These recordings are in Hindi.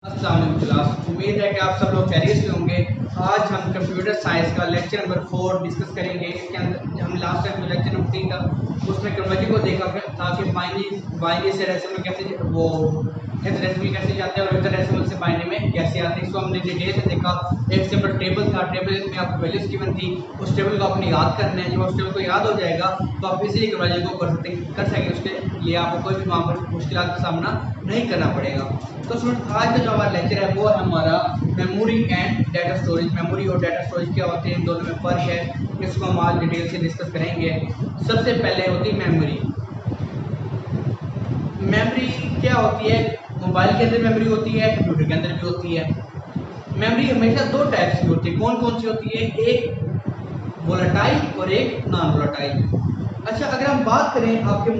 अस्सलाम वालेकुम क्लास। उम्मीद है कि आप सब लोग खैरियत से होंगे। आज हम कंप्यूटर साइंस का लेक्चर नंबर 4 डिस्कस करेंगे। इसके अंदर हम लास्ट टाइम जो लेक्चर नंबर 3 था उसमें क्रमबद्धी को देखा था कि बाइनरी से डेसिमल कैसे वो डेसिमल कैसे जाते हैं और डेसिमल से बाइनरी में कैसे आते हैं। इसको हमने डिटेल से देखा। एक सिंपल टेबल था, टेबल में आपको वैल्यूज गिवन थी, उस टेबल को आपने याद करना है। जब उस टेबल को याद हो जाएगा तो आप इसीलिए क्रमबद्धी को कर सकेंगे। उसके लिए आपको कोई भी वहाँ पर मुश्किल का सामना नहीं करना पड़ेगा। तो स्टूडेंट आज का जो हमारा लेक्चर है वो है हमारा memory and data storage. Memory और डाटा स्टोरेज क्या होते हैं, दोनों में फ़र्क है, इसको हम आज डिटेल से डिस्कस करेंगे। सबसे पहले होती है मेमोरी। मेमोरी क्या होती है? मोबाइल के अंदर मेमोरी होती है, कंप्यूटर के अंदर भी होती है। मेमोरी हमेशा दो टाइप्स की होती है। कौन कौन सी होती है? एक वोलेटाइल और एक नॉन वोलेटाइल। अच्छा, अगर हम बात करें आपके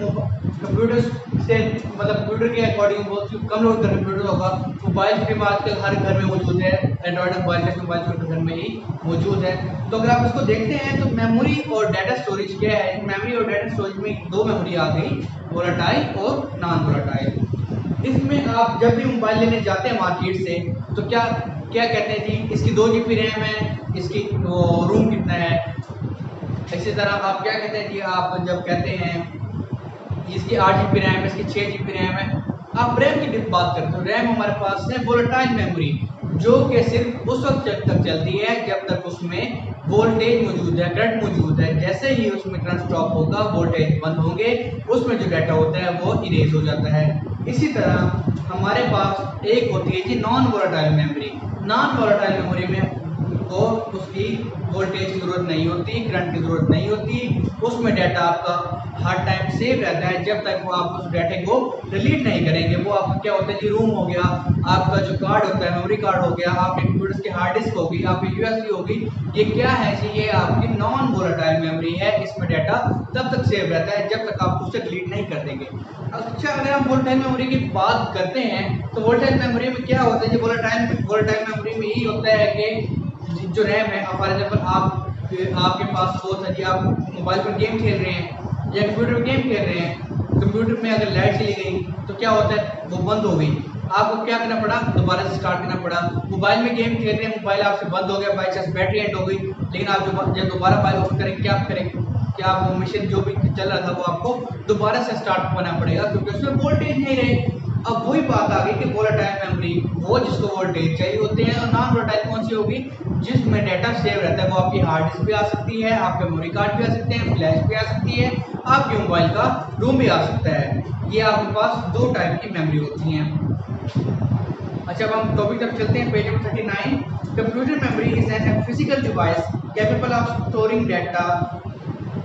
कंप्यूटर से, मतलब कंप्यूटर के अकॉर्डिंग बहुत कम लोगों का कंप्यूटर होगा। मोबाइल भी आजकल हर घर में मौजूद है, एंड्रॉइड मोबाइल जैसे मोबाइल घर में ही मौजूद है। तो अगर आप इसको देखते हैं तो मेमोरी और डाटा स्टोरेज क्या है? मेमोरी और डाटा स्टोरेज में दो मेमोरी आ गई, वोलेटाइल और नॉन वोलेटाइल। इसमें आप जब भी मोबाइल लेने जाते हैं मार्केट से तो क्या क्या कहते हैं जी, इसकी 2 GB रैम है, इसकी रूम कितना है। इसी तरह आप क्या कहते हैं जी, आप जब कहते हैं इसकी 8 GB रैम है, इसकी 6 GB रैम है। आप रैम की बात करते हो, रैम हमारे पास है वोलेटाइल मेमोरी, जो कि सिर्फ उस वक्त तक चलती है जब तक उसमें वोल्टेज मौजूद है, करंट मौजूद है। जैसे ही उसमें करंट स्टॉप होगा, वोल्टेज बंद होंगे, उसमें जो डाटा होता है वो इरेज हो जाता है। इसी तरह हमारे पास एक होती है जी non volatile memory. Non volatile memory में को उसकी वोल्टेज की जरूरत नहीं होती, करंट की जरूरत नहीं होती। उसमें डाटा आपका हर टाइम सेव रहता है जब तक वो आप उस डाटे को डिलीट नहीं करेंगे। वो आपका क्या होता है जी, रूम हो गया, आपका जो कार्ड होता है, मेमोरी कार्ड हो गया, आपके कंप्यूटर की हार्ड डिस्क होगी, आपकी USB होगी। ये क्या है जी? ये आपकी नॉन वोलेटाइल मेमोरी है। इसमें डाटा तब तक सेव रहता है जब तक आप उसे डिलीट नहीं कर देंगे। अच्छा, अगर हम वोलेटाइल मेमोरी की बात करते हैं तो वोलेटाइल मेमोरी में क्या होता है जी? वोलेटाइल मेमोरी में यही होता है कि जो रैम है, फॉर एग्जाम्पल आपके पास सोच है जी, आप मोबाइल पर गेम खेल रहे हैं या कंप्यूटर पर गेम खेल रहे हैं। कंप्यूटर में अगर लाइट चली गई तो क्या होता है, वो बंद हो गई, आपको क्या करना पड़ा, दोबारा से स्टार्ट करना पड़ा। मोबाइल में गेम खेल रहे हैं, मोबाइल आपसे बंद हो गया, बाई चांस बैटरी एंड हो गई, लेकिन आप जब दोबारा मोबाइल ओपन करेंगे क्या करेंगे? क्या वो मशीन जो भी चल रहा था वो आपको दोबारा से स्टार्ट करना पड़ेगा, क्योंकि उसमें वोल्टेज नहीं रहे। अब वही बात आ गई कि वोलेटाइल मेमोरी वो जिसको वोल्टेज चाहिए होते हैं, और नॉन वोलेटाइल कौन सी होगी? जिसमें डाटा सेव रहता है। वो आपकी हार्ड डिस्क भी आ सकती है, आपके मेमोरी कार्ड भी आ सकते हैं, फ्लैश भी आ सकती है, आपके मोबाइल का रूम भी आ सकता है। ये आपके पास दो टाइप की मेमोरी होती हैं। अच्छा, अब हम टॉपिक तक चलते हैं, page number 39। Computer memory is an physical device capable of storing data.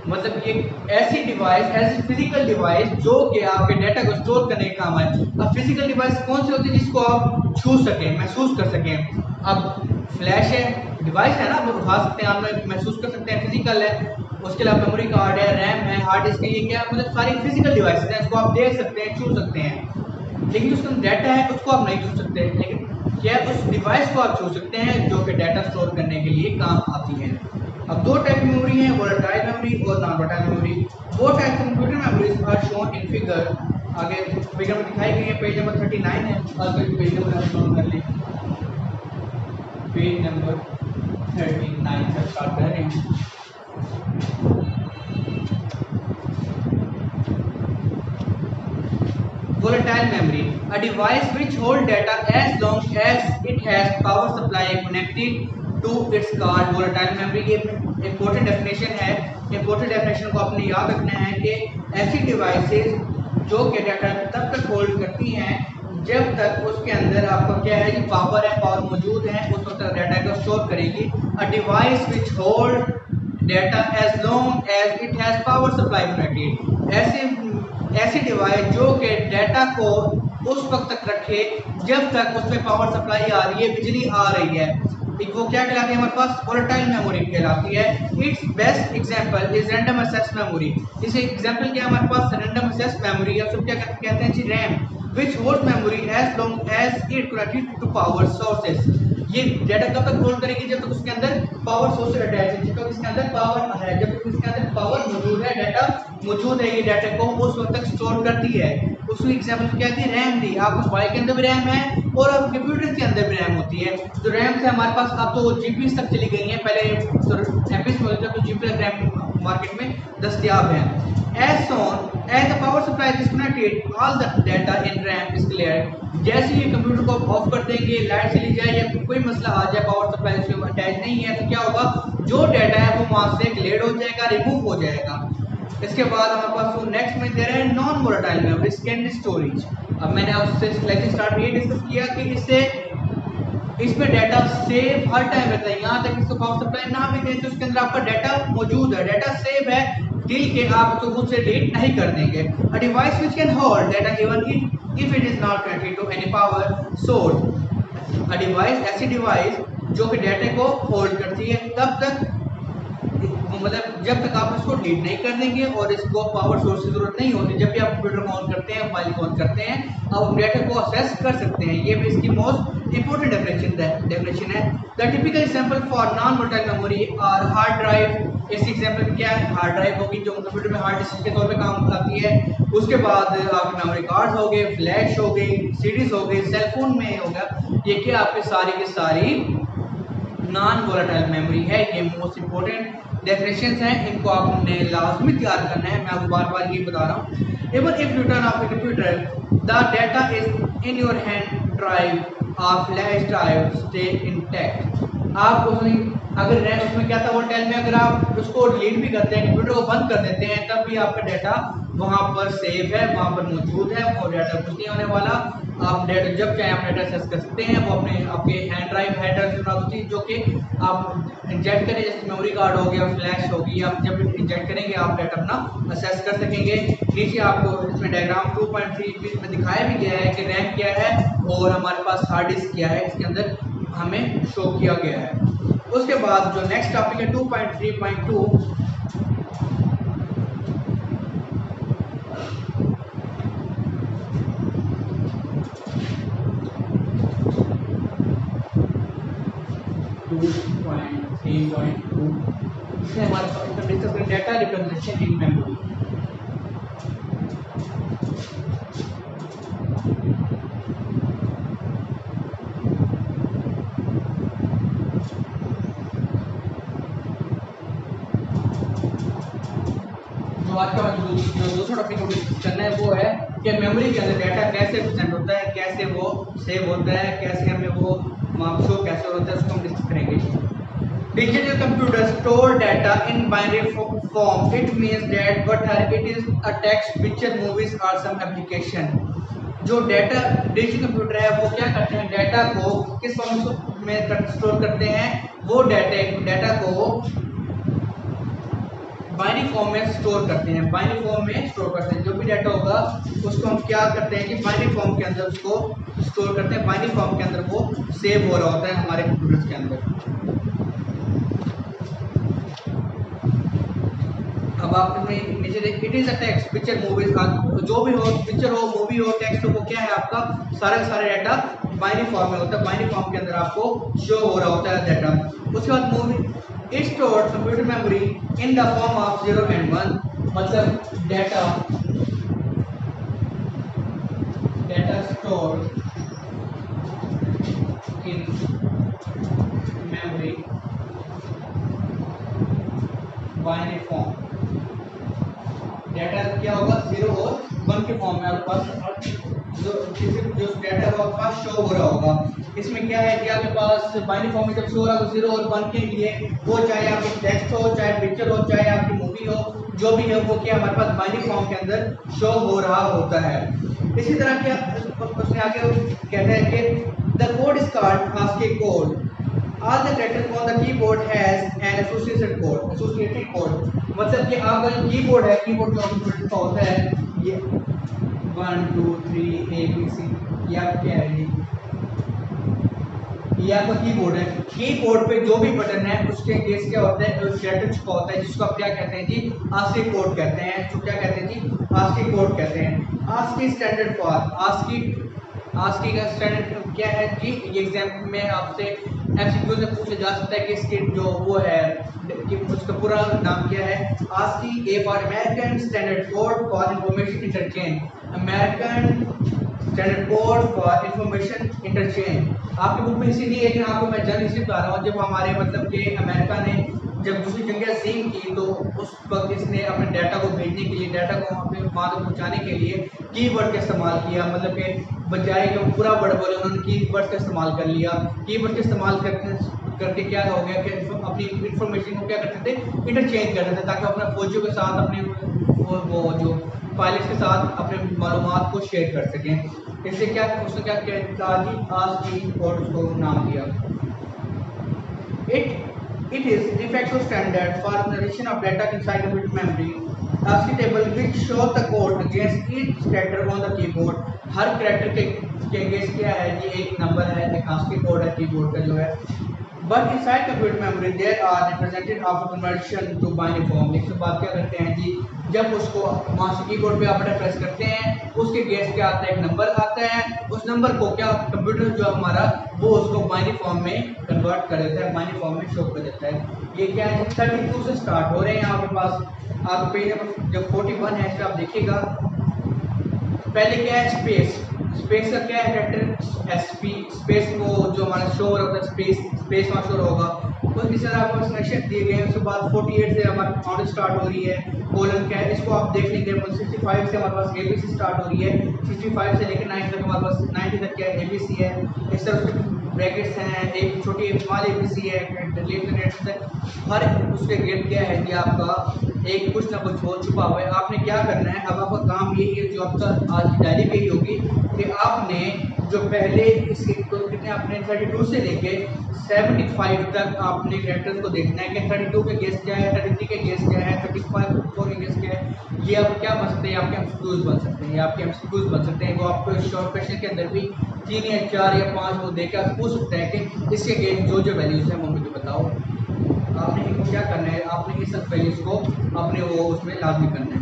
मतलब ये ऐसी डिवाइस, ऐसी फिजिकल डिवाइस जो कि आपके डाटा को स्टोर करने का काम है। अब फिजिकल डिवाइस कौन सी होती है? जिसको आप छू सकें, महसूस कर सकें। अब फ्लैश है, डिवाइस है ना, आप उठा सकते हैं, आप महसूस कर सकते हैं, फिजिकल है। उसके अलावा मेमोरी कार्ड है, रैम है, हार्ड डिस्क है, ये क्या मतलब सारी फिजिकल डिवाइस है, इसको आप देख सकते हैं, छू सकते हैं। लेकिन जो उसका डाटा है उसको आप नहीं छू सकते, लेकिन क्या उस डिवाइस को आप छू सकते हैं जो कि डाटा स्टोर करने के लिए काम आती है। अब दो टाइप की मेमोरी है, वोलेटाइल मेमोरी और नॉन वोलेटाइल मेमोरी। वो type computer memories are shown in figure. आगे फिगर में दिखाई गई है, पेज नंबर 39 है। और पेज नंबर नोट कर लें, पेज नंबर 39 से स्टार्ट कर रहे हैं। Volatile memory, a device which holds data as long as it has power supply connected to its card। volatile memory ये important definition है। important definition को आपने याद रखना है कि ऐसी डिवाइसेस जो कि डाटा तब तक होल्ड करती हैं जब तक उसके अंदर आपका क्या है कि पावर है, पावर मौजूद है, उस वक्त डाटा को स्टोर करेगी। A device which hold data as long as it has power supply connected. ऐसी डिवाइस जो कि डाटा को उस वक्त तक रखे जब तक उसमें पावर सप्लाई आ रही है, बिजली आ रही है। वो क्या कहलाती है? हमारे पास वोलेटाइल मेमोरी कहलाती है। Its best example is random access memory. इसे एग्जांपल क्या हमारे पास? रैंडम एक्सेस मेमोरी, या फिर क्या कहते हैं जी, RAM, which holds memory as long as it connected to power sources। ये डाटा कब तक होल्ड करेगी, जब तक उसके अंदर पावर सोर्स अटैच है, जब तक इसके अंदर पावर है, जब तक इसके अंदर पावर मौजूद है, डाटा मौजूद है, ये डाटा को उस वक्त तक स्टोर करती है। उसकी एग्जांपल क्या थी, रैम दी। आप मोबाइल के अंदर भी रैम है और आप कंप्यूटर के अंदर भी रैम होती है। जो रैम से हमारे पास अब तो जीपीएस तक चली गई है, पहले तो एमपीएस में होता, तो जीपीएस रैम मार्केट में दस्तयाब है। As shown, as the power supply is disconnected, all the data in RAM is cleared. जैसे ही कंप्यूटर को ऑफ कर देंगे, लाइट चली जाए या कोई मसला आ जाए, पावर सप्लाई उसमें अटैच नहीं है, तो क्या होगा, जो डाटा है वो वहां से क्लियर हो जाएगा, रिमूव हो जाएगा। इसके बाद हमारे पास नेक्स्ट में दे रहे हैं non volatile memory secondary storage. अब मैंने आपसे लेक्चर स्टार्ट में ये डिस्कस किया कि इसमें डाटा सेव हर टाइम रहता है, यहाँ तक इसको पावर सप्लाई ना भी दें तो उसके अंदर आपका डाटा मौजूद है, डाटा सेव है, दिल के आप उसको खुद से डिलीट नहीं कर देंगे। A device which can hold data even if it is not connected to any power source. A device ऐसी डिवाइस जो कि डाटा को होल्ड करती है तब तक, मतलब जब तक आप इसको डिलीट नहीं कर देंगे और इसको पावर सोर्स की जरूरत नहीं होती। जब भी आप कंप्यूटर को ऑन करते हैं, मोबाइल को ऑन करते हैं, आप डाटा को एक्सेस कर सकते हैं। ये भी इसकी मोस्ट इंपॉर्टेंट डेफिनेशन है। The typical example for non volatile memory are hard drive. इस एग्जांपल में क्या है, हार्ड ड्राइव होगी जो कंप्यूटर में हार्ड डिस्क के तौर पे काम आती है। उसके बाद आपके मेमोरी कार्ड्स हो गए, फ्लैश हो गई, सीडीज हो गई, सेलफोन में होगा, ये क्या आपकी सारी की सारी नॉन वोलेटाइल मेमोरी है। ये मोस्ट इंपॉर्टेंट डेफिनेशंस हैं, इनको आपने लाजमी तैयार करना है। मैं आपको बार बार ये बता रहा हूँ। Even if U turn off the computer, the data is in your hand drive और फ्लैश ड्राइव स्टे इंटैक्ट। आप अगर रैम उसमें क्या था वोलेटाइल में, अगर आप उसको डिलीट भी करते हैं, कंप्यूटर को बंद कर देते हैं, तब भी आपका डाटा वहाँ पर सेव है, वहाँ पर मौजूद है, वो डाटा कुछ नहीं होने वाला। आप डाटा जब चाहे आप डाटा एक्सेस कर सकते हैं। वो अपने आपके हैंड ड्राइव होती है जो कि आप इंजेक्ट करें, जैसे मेमोरी कार्ड हो गया, फ्लैश होगी, आप जब इंजेक्ट करेंगे आप डाटा अपना एक्सेस कर सकेंगे। नीचे आपको इसमें डायग्राम 2.3 में दिखाया भी गया है कि रैम क्या है और हमारे पास हार्ड डिस्क क्या है, इसके अंदर हमें शो किया गया है। उसके बाद जो नेक्स्ट टॉपिक है 2.3.2, इसमें हमारे पास डिस्कस करें डाटा रिप्रेजेंटेशन इन मेमोरी। आज का जो दूसरा टॉपिक हम डिस्कस करना है वो है कि मेमोरी के अंदर डाटा कैसे प्रेजेंट होता है, कैसे वो सेव होता है, कैसे हमें वो शो कैसे होता है, उसको हम डिस्कस करेंगे। Digital computers store data in binary form. It means that whether it is a text, picture, movies or some application. जो डाटा डिजिटल कंप्यूटर है वो क्या करते हैं, डाटा को किस फॉर्म में स्टोर करते हैं, वो डाटा को बाइनरी फॉर्म में स्टोर करते हैं। बाइनरी फॉर्म में स्टोर करते हैं, जो भी डाटा होगा उसको हम क्या करते हैं कि बाइनरी फॉर्म के अंदर उसको स्टोर करते हैं। बाइनरी फॉर्म के अंदर वो सेव हो रहा होता है हमारे कंप्यूटर के अंदर। अब आप नीचे देखिए, it is a text, picture, movies, जो भी हो, पिक्चर हो, मूवी हो, टेक्स्ट हो, वो क्या है आपका सारे डाटा बाइनरी फॉर्म में होता है। बाइनरी फॉर्म के अंदर आपको शो हो रहा होता है डाटा। उसके बाद movie it stored computer memory in the form of 0 and 1, मतलब data store in memory binary form. Data क्या होगा 0 और 1 के फॉर्म में आपके पास जो डाटा है वो आपके पास शो हो रहा होगा। इसमें क्या है कि आपके पास बाइनरी फॉर्म में जब शो हो रहा है 0 और 1 के लिए, वो चाहे आपकी टेक्स्ट हो, चाहे पिक्चर हो, चाहे आपकी मूवी हो, जो भी है वो क्या हमारे पास बाइनरी फॉर्म के अंदर शो हो रहा होता है। इसी तरह क्या उसने आगे कहते हैं कि the code is called ASCII code. All the characters on the keyboard has an associated code। मतलब कि आपका जो कीबोर्ड है, कीबोर्ड जो कंप्यूटर का होता है, ये 1 2 3 ABC, ये आपका क्या है, ये आपका कीबोर्ड है। कीबोर्ड पे जो भी बटन है उसके केस क्या होता है, जो कैरेक्टर छुपा होता है, जिसको आप क्या कहते हैं जी, ASCII कोड कहते हैं। तो क्या कहते हैं जी, ASCII कोड कहते हैं। ASCII स्टैंडर्ड फॉर ASCII आज की स्टैंडर्ड क्या है जी, ये एग्जाम में आपसे एमसीक्यू से पूछा जा सकता है कि इसकी जो वो है कि उसका पूरा नाम क्या है। आज की A for American standard code for information interchange, American standard code for information interchange. आपकी बुक में इसी नहीं है, लेकिन आपको मैं जनरल हिस्ट्री बता रहा हूँ। जब हमारे मतलब कि अमेरिका ने जब दूसरी जंग अज़ीम की तो उस वक्त इसने अपने डाटा को भेजने के लिए, डाटा को अपने वहाँ तक पहुँचाने के लिए कीवर्ड का इस्तेमाल किया। मतलब कि बजाय कि वो पूरा वर्ड बोले उन्होंने कीवर्ड का इस्तेमाल कर लिया। कीवर्ड का इस्तेमाल करके क्या हो गया कि अपनी इंफॉर्मेशन को क्या करते थे, इंटरचेंज करते थे, ताकि अपने फौजियों के साथ अपने वो जो पायलट्स के साथ अपने मालूमात को शेयर कर सकें। इससे क्या उसने क्या किया, आज की कोड को नाम दिया। It is de facto standard for narration of data inside the bit memory. ASCII table which show the code against each character on the keyboard. Her character के against क्या है ये एक नंबर है, एक ASCII कोड है कीबोर्ड का जो है। But inside the bit memory there are represented after conversion to binary form। एक बात क्या करते हैं जी, जब उसको मास्टर कीबोर्ड पे आप बटन प्रेस करते हैं उसके गेस्ट क्या आता है, एक नंबर आता है। उस नंबर को क्या कंप्यूटर जो हमारा वो उसको बाइनरी फॉर्म में कन्वर्ट कर देता है, बाइनरी फॉर्म में शो कर देता है। ये क्या है, 32 से स्टार्ट हो रहे हैं आपके पास। आप पेज नंबर जो 41 है इस पर आप देखिएगा। पहले क्या है, स्पेस। स्पेस का क्या है कैरेक्टर, एसपी स्पेस को जो हमारा शो होता है, स्पेस स्पेस वहाँ शो होगा। उसकी तरह आपको सिलेक्शन दिए गए। उसके बाद 48 से हमारी काउंट स्टार्ट हो रही है। कोलन क्या है इसको आप देख लेंगे। 65 से हमारे पास एबीसी स्टार्ट हो रही है। 65 से लेकर 90 तक हमारे पास 90 तक क्या है एबीसी है। इस तरह उसके ब्रैकेट्स हैं, एक छोटी स्मॉल एबीसी है, हर उसके गेट क्या है कि आपका एक कुछ ना कुछ हो छुपा हुआ है। आपने क्या करना है, अब आपका काम यही है जो आपका आज की डायरी में ही होगी कि आपने जो पहले इसके कितने आपने 32 से लेके 75 तक आपने कैरेक्टर्स को देखना है कि 32 के गेस क्या है, 33 के गेस क्या है, 34 के गेस क्या है। ये आप क्या बन सकते हैं, आपके एमसीक्यूज बन सकते हैं, आपके एमसीक्यूज बन सकते हैं। वो आपको शॉर्ट क्वेश्चन के अंदर भी 3 या 4 या 5 वो देकर पूछ सकते हैं कि इसके गेस जो जो वैल्यूज हैं वो मुझे बताओ। आपने इनको क्या करना है, आपने इस सब वैल्यूज को अपने वो उसमें लाजमी करना है।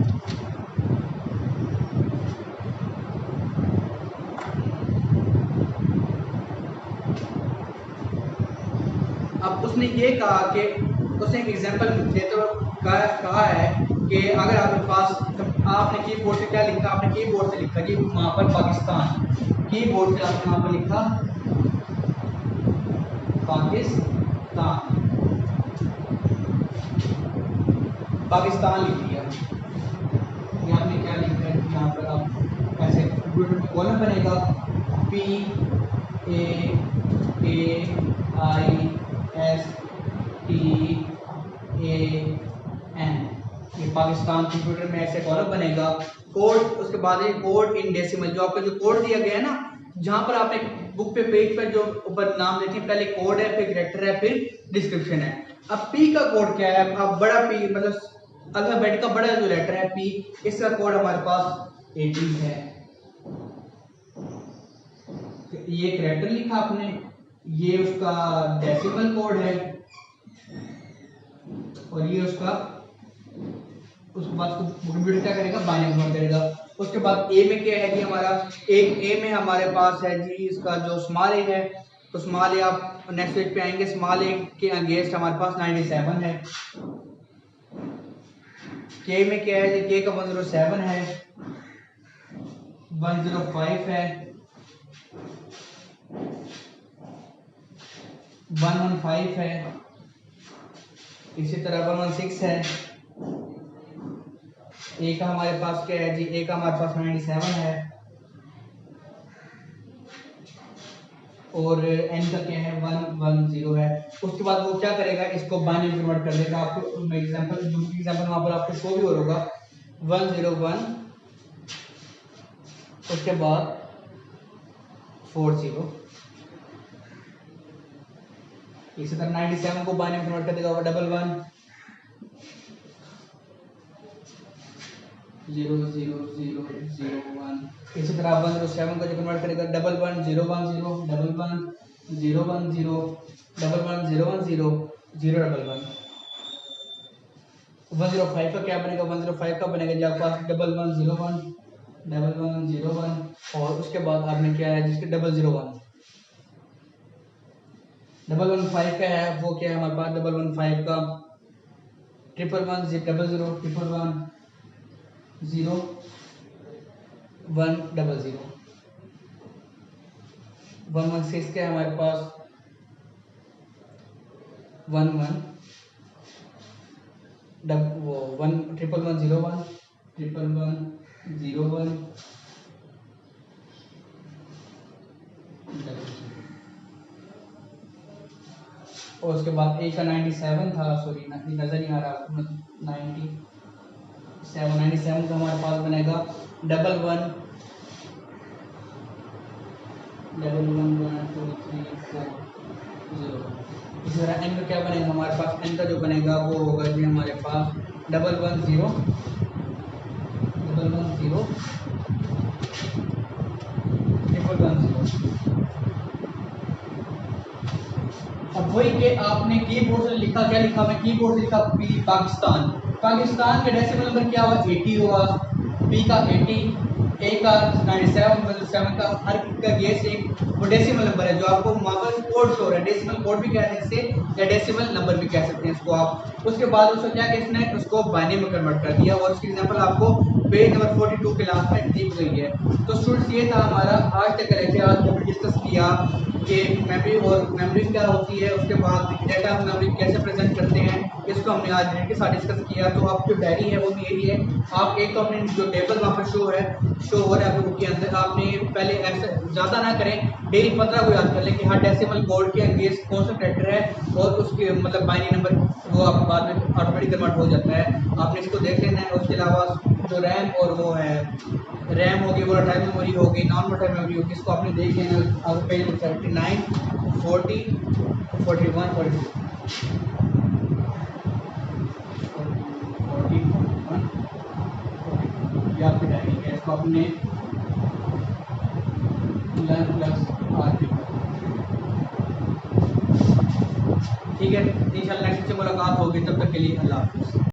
अब उसने ये कहा कि उसने एक एग्जांपल देते हुए कहा है कि अगर आपके पास आपने कीबोर्ड से क्या लिखा, आपने कीबोर्ड से लिखा जी वहाँ पर पाकिस्तान, कीबोर्ड से आपने वहाँ पर लिखा पाकिस्तान, पाकिस्तान लिख दिया। यहाँ पे क्या लिखा है, यहाँ पर आप ऐसे कॉलम बनेगा PAKISTAN, ये पाकिस्तान कंप्यूटर में ऐसे कॉलम बनेगा। कोड, उसके बाद ये कोड इन डेसिमल, जो आपका जो कोड दिया गया है ना, जहाँ पर आपने बुक पे पेज पर जो ऊपर नाम देते हैं, पहले कोड है, फिर कैरेक्टर है, फिर डिस्क्रिप्शन है। अब पी का कोड क्या है, अब बड़ा पी मतलब अल्फाबेट का बड़ा जो लेटर है पी, इसका कोड हमारे पास 18 है। ये कैरेक्टर लिखा आपने, ये उसका डेसिमल कोड है और ये उसका, उसके बाद कंप्यूटर क्या करेगा, बाइनरी कन्वर्ट करेगा। उसके बाद ए में क्या है जी हमारा, एक ए में हमारे पास है जी इसका जो स्मॉल ए है, तो स्मॉल ए आप नेक्स्ट पेज पे आएंगे, स्मॉल ए के अगेंस्ट हमारे पास 97 है। के में क्या है जी, के का 107 है, 105 है, 115 है, इसी तरह 116 है। ए का हमारे पास क्या है जी, ए का हमारे पास 97 है और एन का क्या है 110 है। उसके बाद वो क्या करेगा, इसको बाइनरी कन्वर्ट कर देगा। आपको एग्जांपल जो एग्जांपल वहां पर आपको शो भी हो होगा 101, उसके बाद 40, इसी तरह 97 को बाइनरी कन्वर्ट कर देगा 111 000001। इसी तरह 107 को जो कन्वर्ट करेगा 11010 11010 11010 011। 105 का क्या बनेगा, 105 का बनेगा जी आपके पास 1101 1101 और उसके बाद आपने क्या है जिसके 001 115 का है वो क्या है हमारे पास 115 का 111 00 111 0 100 116 का है हमारे पास 11 वो 11101 11101 और उसके बाद एक का 97 था, सॉरी नजर नहीं आ रहा आपको, 97 का हमारे पास बनेगा 11 1 2 3 4 0। इसी तरह एन का क्या बनेगा हमारे पास, एन का जो बनेगा वो होगा जी हमारे पास 110 110 110। अब वही कि आपने कीबोर्ड से लिखा, क्या लिखा, मैं कीबोर्ड से लिखा पी पाकिस्तान, पाकिस्तान का डेसिमल नंबर क्या हुआ 80 हुआ, पी का 80, ए का 97 मतलब 7 का, हर का गेस एक वो डेसिमल नंबर है जो आपको मामल कोड शो रहा है, डेसिमल कोड भी कहते हैं इसे या डेसिमल नंबर भी कह सकते हैं इसको आप। उसके बाद उसको क्या कि इसने उसको बाइनरी में कन्वर्ट कर दिया और उसकी एग्जांपल आपको पेज नंबर 42 के लास्ट में दी गई है। तो स्टूडेंट्स ये था हमारा आज तक का लेक्चर। आज हमने डिस्कस किया कि मेमोरी और मेमोरी क्या होती है, उसके बाद डेटा मेमोरी कैसे प्रेजेंट करते हैं, इसको हमने आज के साथ डिस्कस किया। तो आप जो डायरी है वो भी यही है, आप एक तो अपने जो टेबल वहाँ पर शो हो रहा है बुक के अंदर, आपने पहले ऐसे ज़्यादा ना करें, डेली 15 को याद कर लें कि हर डेसिमल कोड के अंगेज कौन सा कैरेक्टर है और उसके मतलब बाइनरी नंबर वो आप बाद में ऑटोमेटिक कन्वर्ट हो जाता है, आपने इसको देख लेना है। उसके अलावा जो रैम और वो है रैम होगी, वोलेटाइल मेमोरी होगी, नॉन वोलेटाइल मेमोरी होगी, इसको आपने देख लेना। आपको पेज 39 40 41 42 ये आपकी डायरी है, इसको आपने लर्न प्लस आरपी, ठीक है। इंशाल्लाह नेक्स्ट से मुलाकात होगी, तब तक के लिए अल्लाह हाफ़िज़।